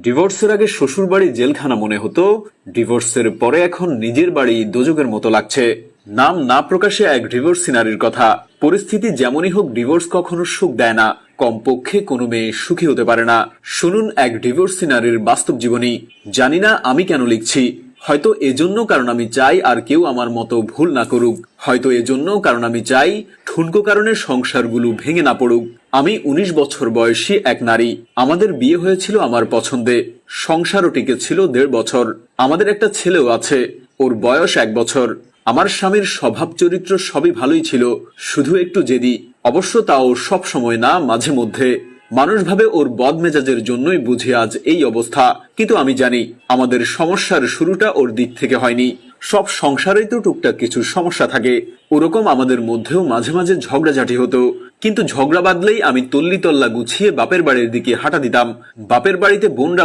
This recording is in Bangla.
ডিভোর্সের আগে শ্বশুর বাড়ি জেলখানা মনে হতো, ডিভোর্সের পরে এখন নিজের বাড়ি দোজখের মতো লাগছে। নাম না প্রকাশে এক ডিভোর্সি নারীর কথা। পরিস্থিতি যেমনই হোক, ডিভোর্স কখনো সুখ দেয় না, কমপক্ষে কোনো মেয়ে সুখী হতে পারে না। শুনুন এক ডিভোর্সি নারীর বাস্তব জীবনী। জানি না আমি কেন লিখছি, হয়তো এজন্য কারণ আমি চাই আর কেউ আমার মতো ভুল না করুক, হয়তো এজন্য কারণ আমি চাই ঠুনকো কারণে সংসারগুলো ভেঙে না পড়ুক। আমি 19 বছর বয়সী এক নারী। আমাদের বিয়ে হয়েছিল আমার পছন্দে, সংসারও টিকেছিল 1.5 বছর। আমাদের একটা ছেলেও আছে, ওর বয়স 1 বছর। আমার স্বামীর স্বভাব চরিত্র সবই ভালোই ছিল, শুধু একটু জেদি। অবশ্য তাও সব সময় না, মাঝে মধ্যে। মানুষ ভাবে ওর বদমেজাজের জন্যই বুঝি আজ এই অবস্থা, কিন্তু আমি জানি আমাদের সমস্যার শুরুটা ওর দিক থেকে হয়নি। সব সংসারেই তো টুকটাক কিছু সমস্যা থাকে, ওরকম আমাদের মধ্যেও মাঝে মাঝে ঝগড়াঝাটি হতো। কিন্তু ঝগড়া বাঁধলেই আমি তল্লি তল্লা গুছিয়ে বাপের বাড়ির দিকে হাঁটা দিতাম। বাপের বাড়িতে বোনরা